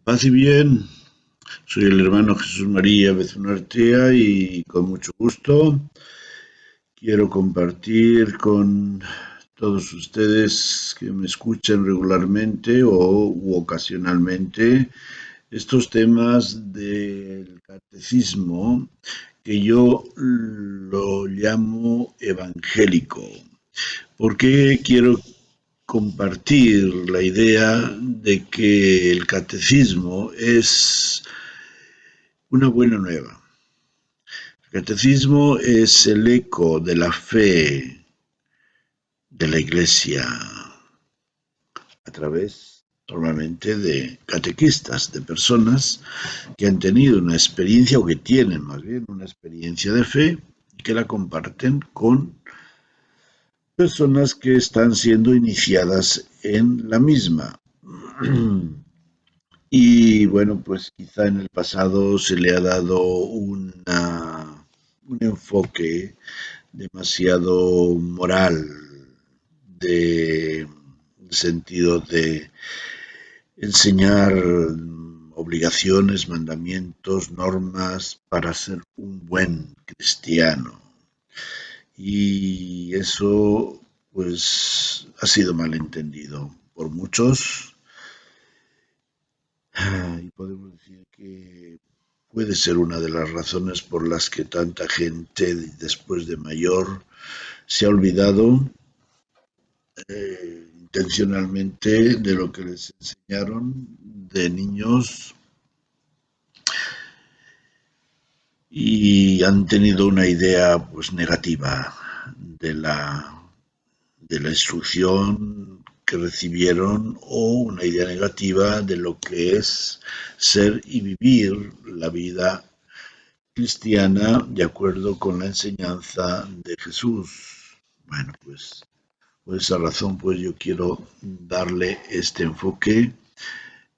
Paz y bien, soy el hermano Jesús María Bezuna Artea y con mucho gusto quiero compartir con todos ustedes que me escuchan regularmente u ocasionalmente estos temas del catecismo que yo lo llamo evangélico. ¿Por qué quiero compartir la idea de que el catecismo es una buena nueva? El catecismo es el eco de la fe de la Iglesia a través normalmente de catequistas, de personas que han tenido una experiencia o que tienen más bien una experiencia de fe y que la comparten con personas que están siendo iniciadas en la misma. Y bueno, pues quizá en el pasado se le ha dado un enfoque demasiado moral, de sentido de enseñar obligaciones, mandamientos, normas para ser un buen cristiano. Y eso pues ha sido malentendido por muchos. Y podemos decir que puede ser una de las razones por las que tanta gente después de mayor se ha olvidado intencionalmente de lo que les enseñaron de niños y han tenido una idea pues negativa de la instrucción que recibieron o una idea negativa de lo que es ser y vivir la vida cristiana de acuerdo con la enseñanza de Jesús. Bueno, pues por esa razón pues yo quiero darle este enfoque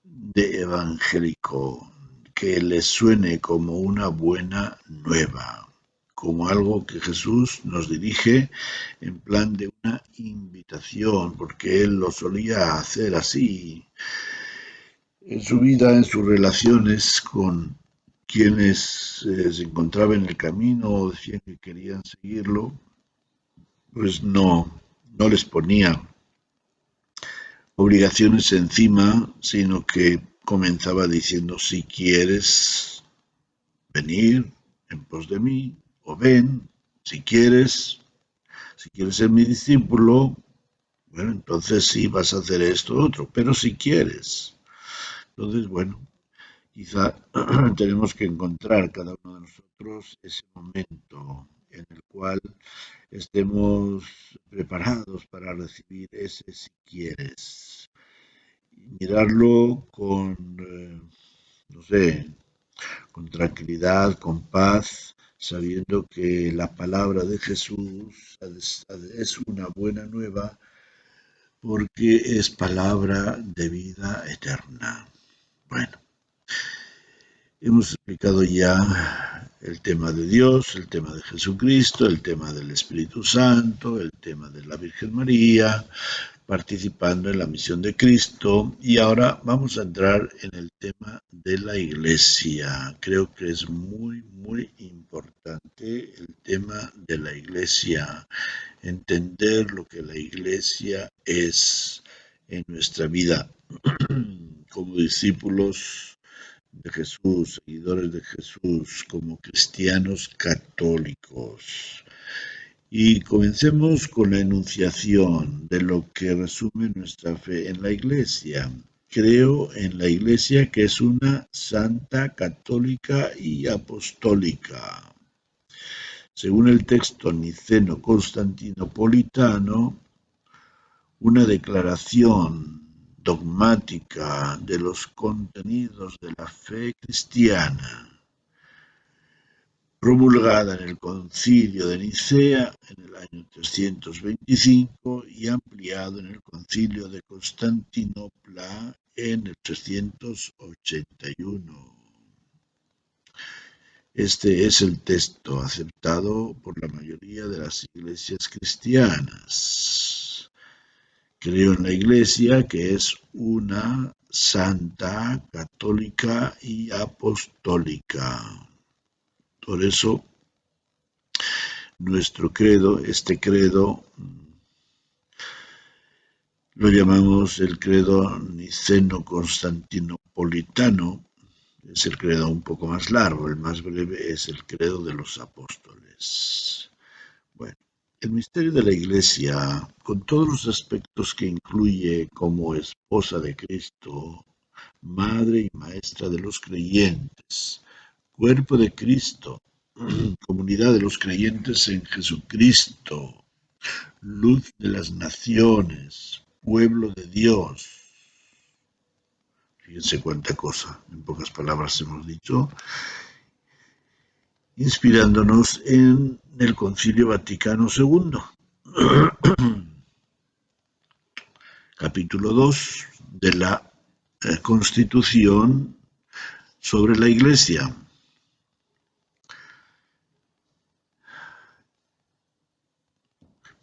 de evangélico, que les suene como una buena nueva, como algo que Jesús nos dirige en plan de una invitación, porque él lo solía hacer así en su vida, en sus relaciones con quienes se encontraban en el camino o decían que querían seguirlo, pues no les ponía obligaciones encima, sino que comenzaba diciendo, si quieres venir en pos de mí, o ven, si quieres ser mi discípulo, bueno, entonces sí vas a hacer esto o otro, pero si quieres. Entonces, bueno, quizá tenemos que encontrar cada uno de nosotros ese momento en el cual estemos preparados para recibir ese si quieres. Y mirarlo con, no sé, con tranquilidad, con paz, sabiendo que la palabra de Jesús es una buena nueva porque es palabra de vida eterna. Bueno, hemos explicado ya el tema de Dios, el tema de Jesucristo, el tema del Espíritu Santo, el tema de la Virgen María, participando en la misión de Cristo. Y ahora vamos a entrar en el tema de la Iglesia. Creo que es muy importante el tema de la Iglesia, entender lo que la Iglesia es en nuestra vida como discípulos de Jesús, seguidores de Jesús, como cristianos católicos. Y comencemos con la enunciación de lo que resume nuestra fe en la Iglesia. Creo en la Iglesia que es una santa, católica y apostólica. Según el texto niceno-constantinopolitano, una declaración dogmática de los contenidos de la fe cristiana, promulgada en el Concilio de Nicea en el año 325 y ampliado en el Concilio de Constantinopla en el 381. Este es el texto aceptado por la mayoría de las iglesias cristianas. Creo en la Iglesia, que es una, santa, católica y apostólica. Por eso, nuestro credo, este credo, lo llamamos el credo niceno-constantinopolitano. Es el credo un poco más largo, el más breve es el credo de los apóstoles. Bueno, el misterio de la Iglesia, con todos los aspectos que incluye como esposa de Cristo, madre y maestra de los creyentes, cuerpo de Cristo, comunidad de los creyentes en Jesucristo, luz de las naciones, pueblo de Dios. Fíjense cuánta cosa, en pocas palabras hemos dicho, inspirándonos en el Concilio Vaticano II. Capítulo 2 de la Constitución sobre la Iglesia.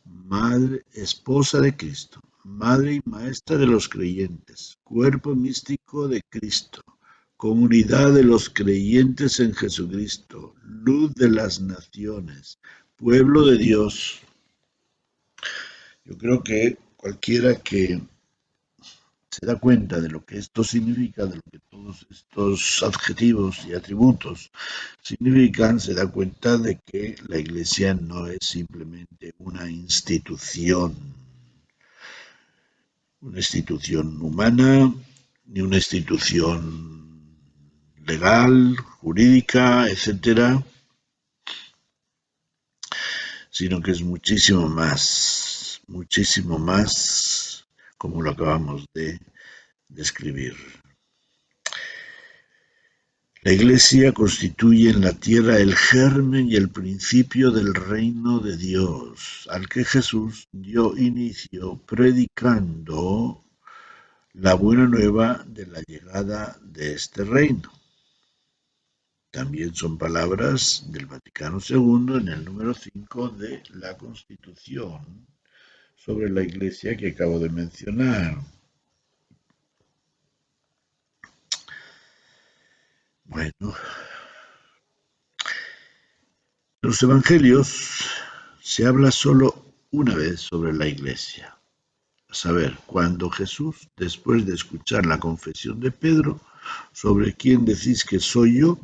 Madre, esposa de Cristo, madre y maestra de los creyentes, cuerpo místico de Cristo, comunidad de los creyentes en Jesucristo, luz de las naciones, pueblo de Dios. Yo creo que cualquiera que se da cuenta de lo que esto significa, de lo que todos estos adjetivos y atributos significan, se da cuenta de que la Iglesia no es simplemente una institución humana, ni una institución legal, jurídica, etcétera, sino que es muchísimo más, como lo acabamos de describir. La Iglesia constituye en la tierra el germen y el principio del reino de Dios, al que Jesús dio inicio predicando la buena nueva de la llegada de este reino. También son palabras del Vaticano II en el número 5 de la Constitución sobre la Iglesia que acabo de mencionar. Bueno, en los Evangelios se habla solo una vez sobre la Iglesia. A saber, cuando Jesús, después de escuchar la confesión de Pedro, sobre quién decís que soy yo,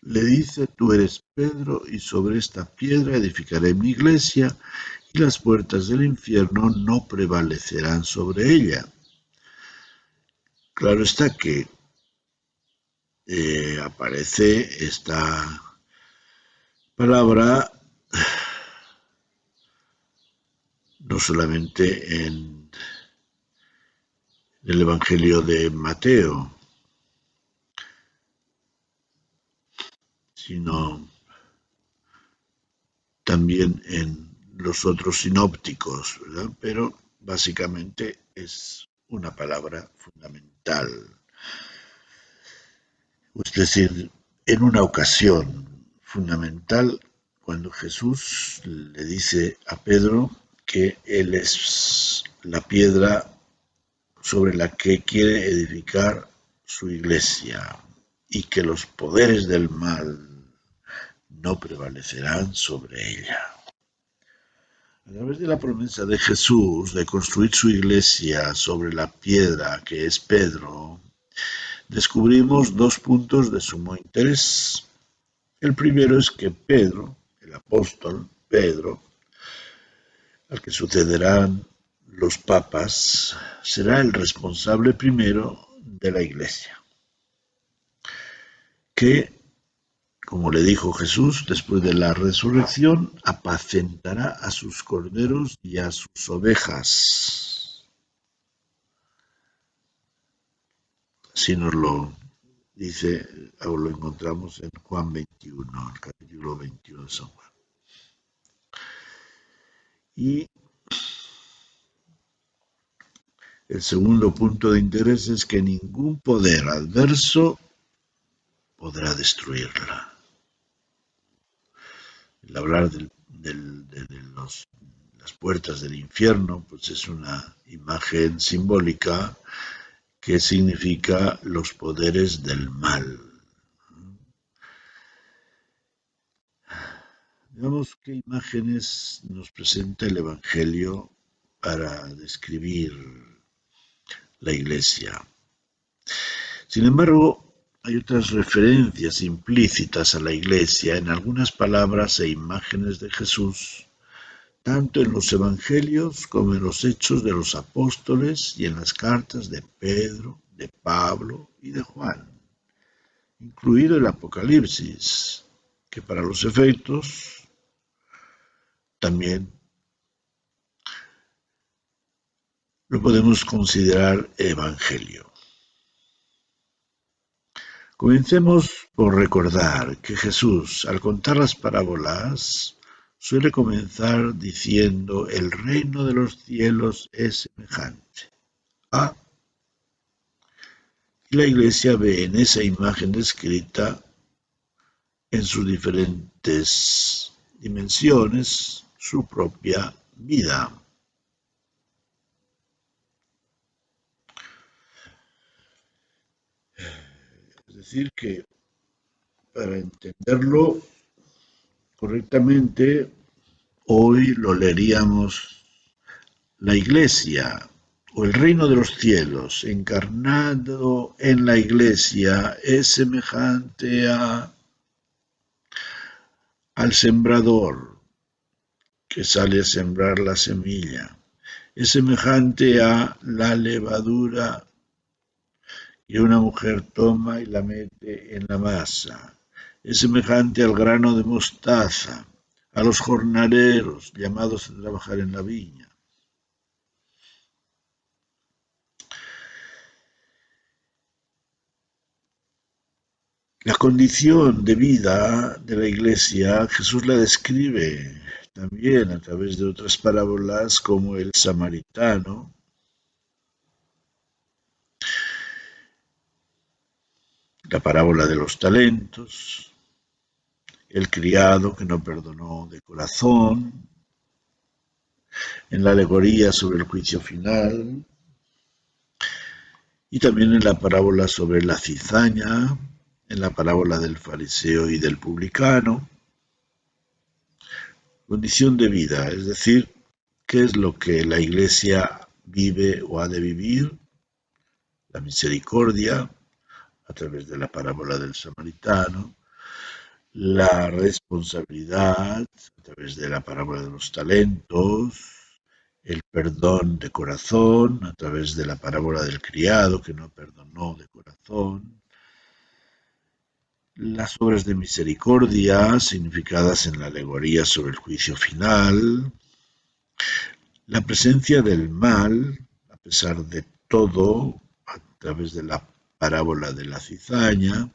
le dice, tú eres Pedro, y sobre esta piedra edificaré mi iglesia, y las puertas del infierno no prevalecerán sobre ella. Claro está que aparece esta palabra no solamente en el Evangelio de Mateo, sino también en los otros sinópticos, ¿verdad? Pero básicamente es una palabra fundamental. Es decir, en una ocasión fundamental, cuando Jesús le dice a Pedro que él es la piedra sobre la que quiere edificar su iglesia y que los poderes del mal no prevalecerán sobre ella. A través de la promesa de Jesús de construir su iglesia sobre la piedra que es Pedro, descubrimos dos puntos de sumo interés. El primero es que Pedro, el apóstol Pedro, al que sucederán los papas, será el responsable primero de la iglesia, que, como le dijo Jesús después de la resurrección, apacentará a sus corderos y a sus ovejas. Así nos lo dice, o lo encontramos en Juan 21, el capítulo 21 de San Juan. Y el segundo punto de interés es que ningún poder adverso podrá destruirla. El hablar de las puertas del infierno, pues es una imagen simbólica que significa los poderes del mal. Veamos qué imágenes nos presenta el Evangelio para describir la Iglesia. Sin embargo, hay otras referencias implícitas a la Iglesia en algunas palabras e imágenes de Jesús, tanto en los Evangelios como en los Hechos de los Apóstoles y en las cartas de Pedro, de Pablo y de Juan, incluido el Apocalipsis, que para los efectos también lo podemos considerar evangelio. Comencemos por recordar que Jesús, al contar las parábolas, suele comenzar diciendo: el reino de los cielos es semejante a... Y la Iglesia ve en esa imagen descrita, en sus diferentes dimensiones, su propia vida. Es decir, que para entenderlo correctamente, hoy lo leeríamos: la Iglesia o el reino de los cielos encarnado en la Iglesia es semejante al sembrador que sale a sembrar la semilla. Es semejante a la levadura que una mujer toma y la mete en la masa. Es semejante al grano de mostaza, a los jornaleros llamados a trabajar en la viña. La condición de vida de la Iglesia, Jesús la describe también a través de otras parábolas como el samaritano, la parábola de los talentos, el criado que no perdonó de corazón, en la alegoría sobre el juicio final, y también en la parábola sobre la cizaña, en la parábola del fariseo y del publicano. Condición de vida, es decir, ¿qué es lo que la Iglesia vive o ha de vivir? La misericordia, a través de la parábola del samaritano, la responsabilidad, a través de la parábola de los talentos, el perdón de corazón, a través de la parábola del criado que no perdonó de corazón, las obras de misericordia significadas en la alegoría sobre el juicio final, la presencia del mal, a pesar de todo, a través de la parábola de la cizaña,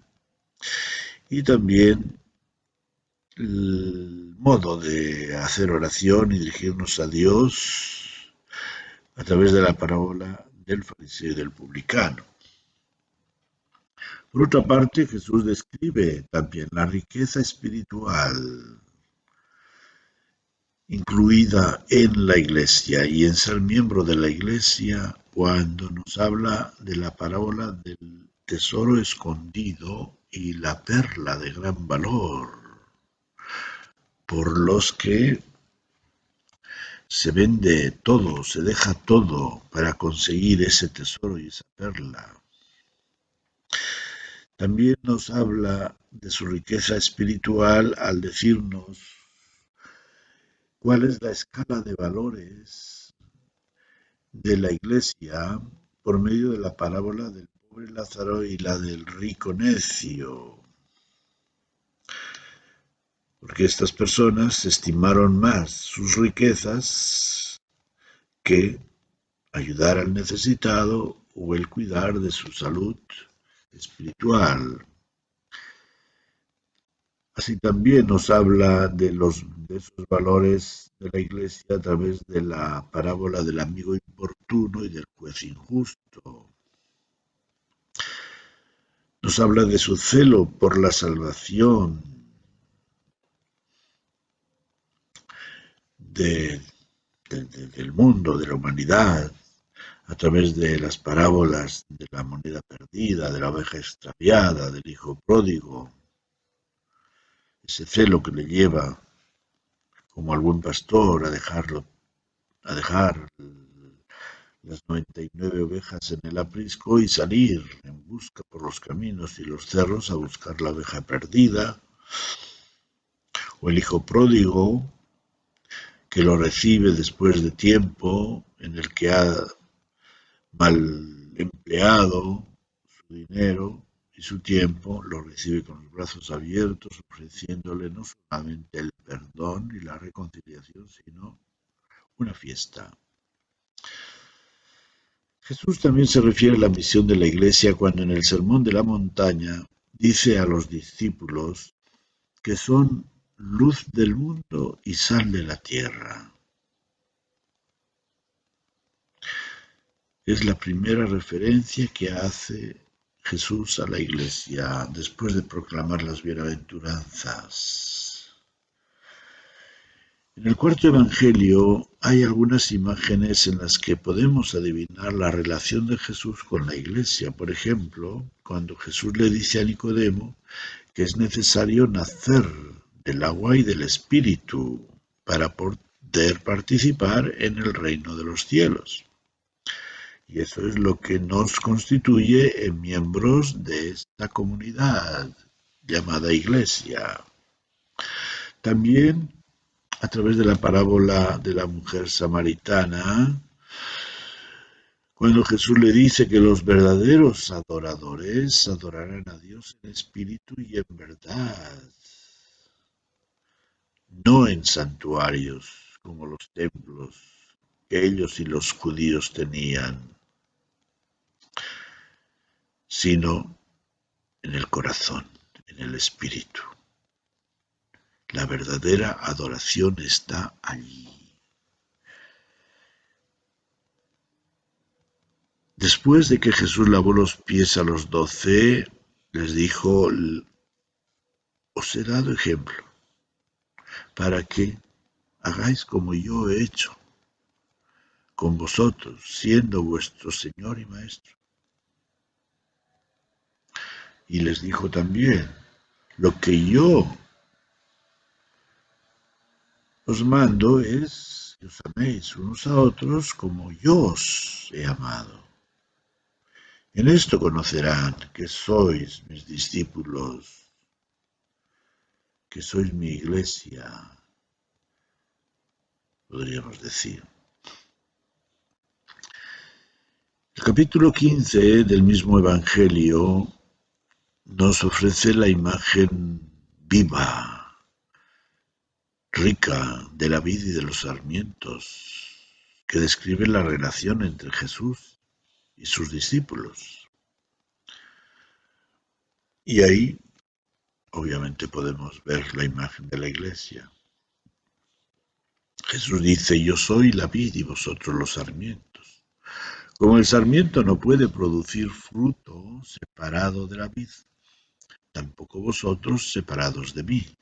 y también el modo de hacer oración y dirigirnos a Dios a través de la parábola del fariseo y del publicano. Por otra parte, Jesús describe también la riqueza espiritual incluida en la Iglesia y en ser miembro de la Iglesia cuando nos habla de la parábola del tesoro escondido y la perla de gran valor, por los que se vende todo, se deja todo para conseguir ese tesoro y esa perla. También nos habla de su riqueza espiritual al decirnos cuál es la escala de valores de la Iglesia por medio de la parábola del pobre Lázaro y la del rico necio. Porque estas personas estimaron más sus riquezas que ayudar al necesitado o el cuidar de su salud espiritual. Así también nos habla de esos valores de la Iglesia a través de la parábola del amigo importuno y del juez injusto. Nos habla de su celo por la salvación de del mundo, de la humanidad, a través de las parábolas de la moneda perdida, de la oveja extraviada, del hijo pródigo, ese celo que le lleva como al buen pastor a dejar las 99 ovejas en el aprisco y salir en busca por los caminos y los cerros a buscar la oveja perdida, o el hijo pródigo que lo recibe después de tiempo en el que ha mal empleado su dinero y su tiempo, lo recibe con los brazos abiertos, ofreciéndole no solamente el perdón y la reconciliación, sino una fiesta. Jesús también se refiere a la misión de la Iglesia cuando en el Sermón de la Montaña dice a los discípulos que son luz del mundo y sal de la tierra. Es la primera referencia que hace Jesús a la Iglesia después de proclamar las bienaventuranzas. En el cuarto Evangelio hay algunas imágenes en las que podemos adivinar la relación de Jesús con la Iglesia. Por ejemplo, cuando Jesús le dice a Nicodemo que es necesario nacer del agua y del Espíritu para poder participar en el reino de los cielos. Y eso es lo que nos constituye en miembros de esta comunidad llamada Iglesia. También a través de la parábola de la mujer samaritana, cuando Jesús le dice que los verdaderos adoradores adorarán a Dios en espíritu y en verdad, no en santuarios como los templos que ellos y los judíos tenían, sino en el corazón, en el espíritu. La verdadera adoración está allí. Después de que Jesús lavó los pies a los 12, les dijo, os he dado ejemplo, para que hagáis como yo he hecho con vosotros, siendo vuestro Señor y Maestro. Y les dijo también, lo que yo os mando es que os améis unos a otros como yo os he amado. En esto conocerán que sois mis discípulos, que sois mi iglesia, podríamos decir. El capítulo 15 del mismo Evangelio nos ofrece la imagen viva, rica de la vid y de los sarmientos, que describe la relación entre Jesús y sus discípulos. Y ahí, obviamente, podemos ver la imagen de la iglesia. Jesús dice, yo soy la vid y vosotros los sarmientos. Como el sarmiento no puede producir fruto separado de la vid, tampoco vosotros separados de mí.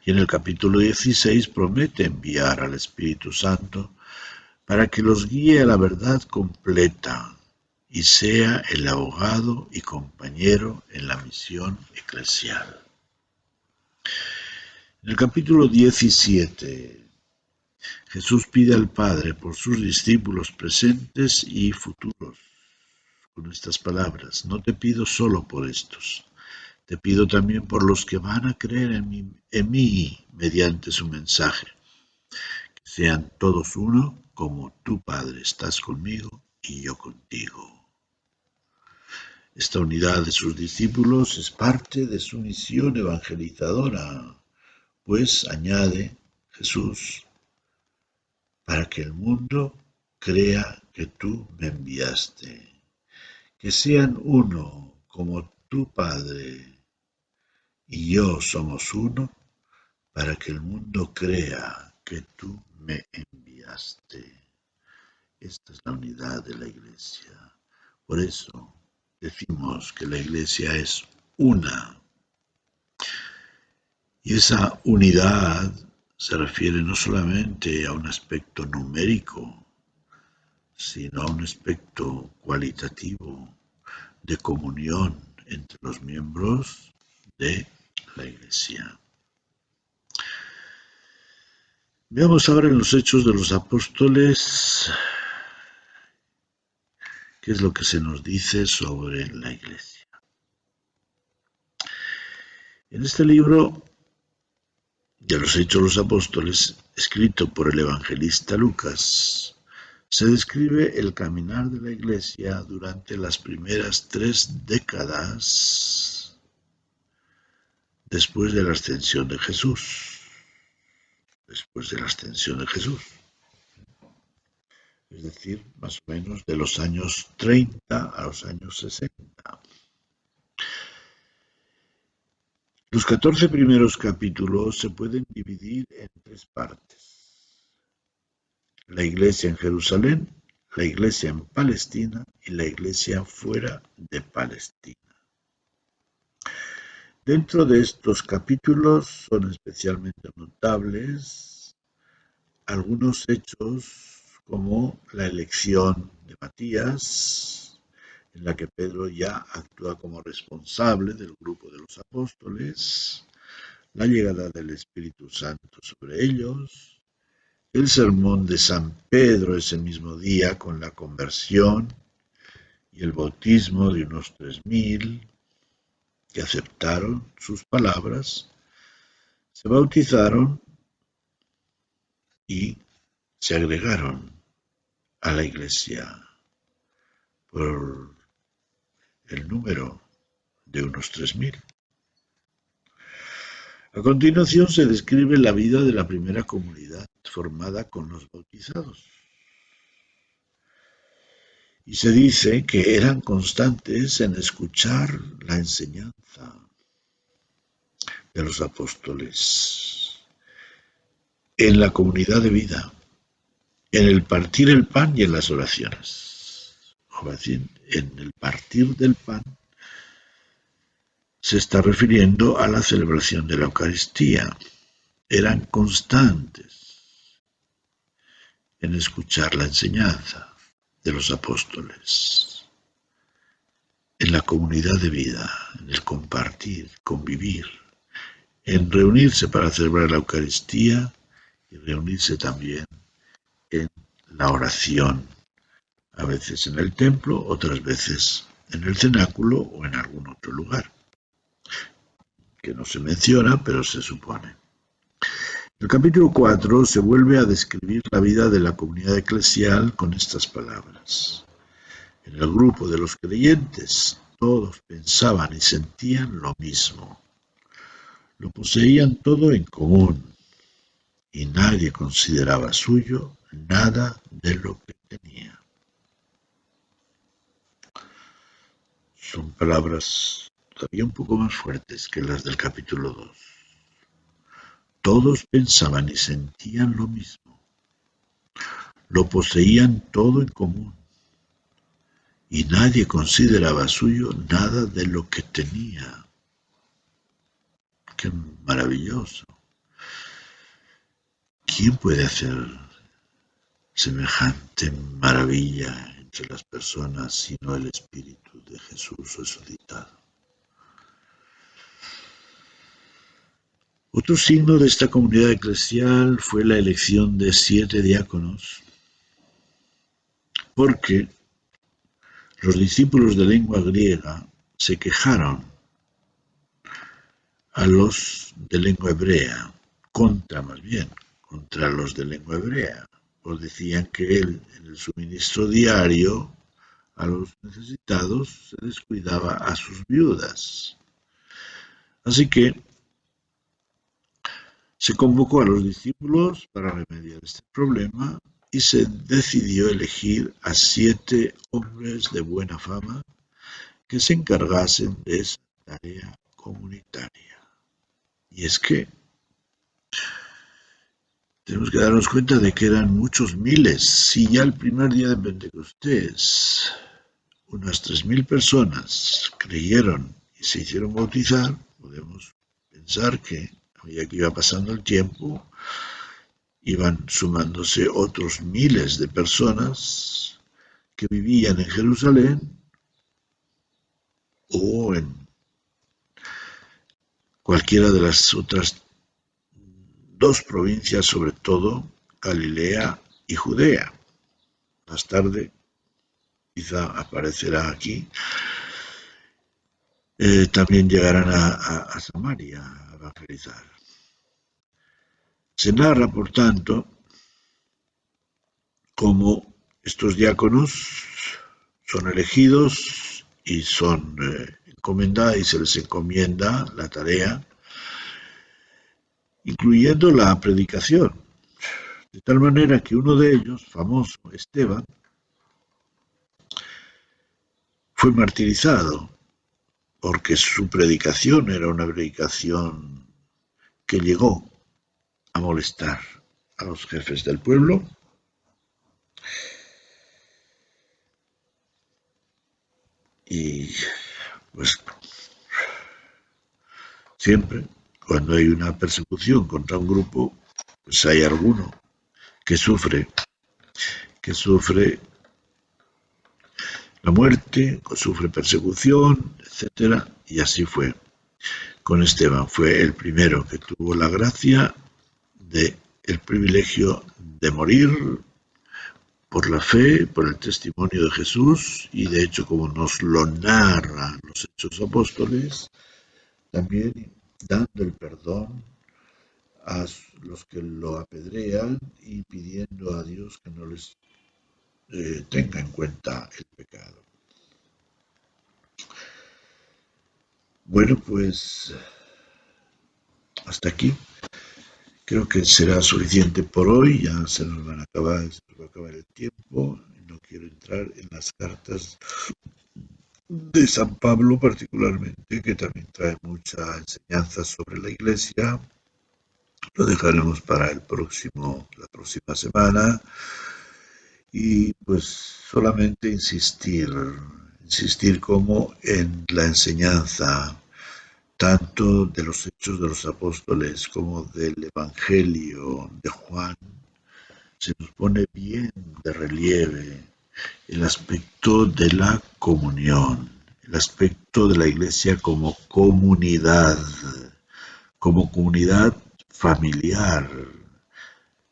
Y en el capítulo 16 promete enviar al Espíritu Santo para que los guíe a la verdad completa y sea el abogado y compañero en la misión eclesial. En el capítulo 17, Jesús pide al Padre por sus discípulos presentes y futuros, con estas palabras, no te pido solo por estos, te pido también por los que van a creer en mí mediante su mensaje, que sean todos uno, como tú, Padre, estás conmigo y yo contigo. Esta unidad de sus discípulos es parte de su misión evangelizadora, pues añade Jesús, para que el mundo crea que tú me enviaste, que sean uno como tu Padre y yo somos uno, para que el mundo crea que tú me enviaste. Esta es la unidad de la Iglesia. Por eso decimos que la Iglesia es una. Y esa unidad se refiere no solamente a un aspecto numérico, sino a un aspecto cualitativo de comunión entre los miembros de la Iglesia. Veamos ahora en los Hechos de los Apóstoles qué es lo que se nos dice sobre la Iglesia. En este libro de los Hechos de los Apóstoles, escrito por el evangelista Lucas, se describe el caminar de la Iglesia durante las primeras 3 décadas después de la ascensión de Jesús. Es decir, más o menos de los años 30 a los años 60. Los 14 primeros capítulos se pueden dividir en 3 partes: la Iglesia en Jerusalén, la Iglesia en Palestina y la Iglesia fuera de Palestina. Dentro de estos capítulos son especialmente notables algunos hechos como la elección de Matías, en la que Pedro ya actúa como responsable del grupo de los apóstoles, la llegada del Espíritu Santo sobre ellos, el sermón de San Pedro ese mismo día con la conversión y el bautismo de unos 3000 que aceptaron sus palabras, se bautizaron y se agregaron a la Iglesia por el número de unos 3000. A continuación se describe la vida de la primera comunidad formada con los bautizados. Y se dice que eran constantes en escuchar la enseñanza de los apóstoles, en la comunidad de vida, en el partir el pan y en las oraciones. O bien, en el partir del pan se está refiriendo a la celebración de la Eucaristía. Eran constantes en escuchar la enseñanza de los apóstoles, en la comunidad de vida, en el compartir, convivir, en reunirse para celebrar la Eucaristía y reunirse también en la oración, a veces en el templo, otras veces en el cenáculo o en algún otro lugar, que no se menciona, pero se supone. En el capítulo 4 se vuelve a describir la vida de la comunidad eclesial con estas palabras. En el grupo de los creyentes todos pensaban y sentían lo mismo. Lo poseían todo en común y nadie consideraba suyo nada de lo que tenía. Son palabras todavía un poco más fuertes que las del capítulo 2. Todos pensaban y sentían lo mismo. Lo poseían todo en común y nadie consideraba suyo nada de lo que tenía. ¡Qué maravilloso! ¿Quién puede hacer semejante maravilla entre las personas sino el Espíritu de Jesús resucitado? Otro signo de esta comunidad eclesial fue la elección de 7 diáconos, porque los discípulos de lengua griega se quejaron a los de lengua hebrea, contra los de lengua hebrea, pues decían que él, en el suministro diario a los necesitados, se descuidaba a sus viudas. Así que se convocó a los discípulos para remediar este problema y se decidió elegir a 7 hombres de buena fama que se encargasen de esa tarea comunitaria. Y es que tenemos que darnos cuenta de que eran muchos miles. Si ya el primer día de Pentecostés unas 3000 personas creyeron y se hicieron bautizar, podemos pensar que medida que iba pasando el tiempo, iban sumándose otros miles de personas que vivían en Jerusalén o en cualquiera de las otras dos provincias, sobre todo Galilea y Judea. Más tarde quizá aparecerá aquí. También llegarán a Samaria a evangelizar. Se narra, por tanto, cómo estos diáconos son elegidos y son encomendados y se les encomienda la tarea, incluyendo la predicación. De tal manera que uno de ellos, famoso, Esteban, fue martirizado porque su predicación era una predicación que llegó a molestar a los jefes del pueblo. Y pues siempre cuando hay una persecución contra un grupo, pues hay alguno que sufre la muerte, sufre persecución, etcétera, y así fue con Esteban. Fue el primero que tuvo la gracia de el privilegio de morir por la fe, por el testimonio de Jesús, y de hecho, como nos lo narran los Hechos Apóstoles, también dando el perdón a los que lo apedrean y pidiendo a Dios que no les tenga en cuenta el pecado. Bueno, pues hasta aquí. Creo que será suficiente por hoy. Ya se nos va a acabar el tiempo. No quiero entrar en las cartas de San Pablo particularmente, que también trae mucha enseñanza sobre la Iglesia. Lo dejaremos para la próxima semana. Y pues solamente insistir como en la enseñanza tanto de los Hechos de los Apóstoles como del Evangelio de Juan, se nos pone bien de relieve el aspecto de la comunión, el aspecto de la Iglesia como comunidad familiar,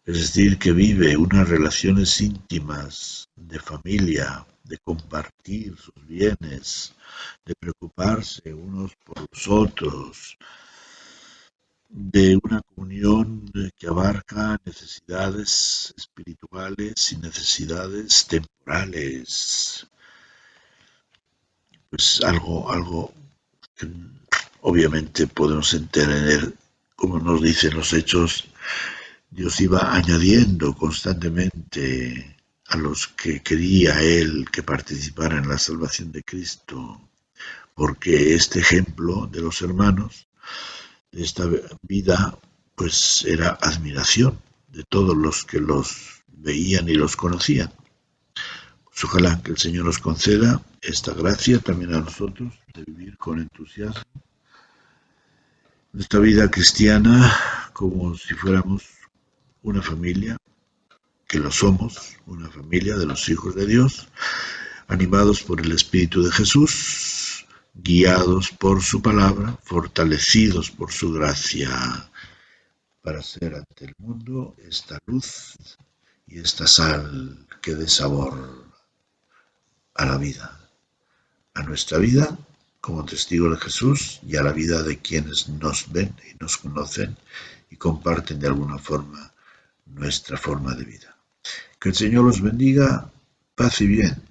es decir, que vive unas relaciones íntimas de familia, de compartir sus bienes, de preocuparse unos por los otros, de una comunión que abarca necesidades espirituales y necesidades temporales. Pues algo que obviamente podemos entender, como nos dicen los Hechos, Dios iba añadiendo constantemente a los que quería Él que participaran en la salvación de Cristo, porque este ejemplo de los hermanos, de esta vida, pues era admiración de todos los que los veían y los conocían. Pues ojalá que el Señor nos conceda esta gracia también a nosotros, de vivir con entusiasmo esta vida cristiana como si fuéramos una familia, que lo somos, una familia de los hijos de Dios, animados por el Espíritu de Jesús, guiados por su palabra, fortalecidos por su gracia, para ser ante el mundo esta luz y esta sal que dé sabor a la vida, a nuestra vida como testigos de Jesús y a la vida de quienes nos ven y nos conocen y comparten de alguna forma nuestra forma de vida. Que el Señor los bendiga, paz y bien.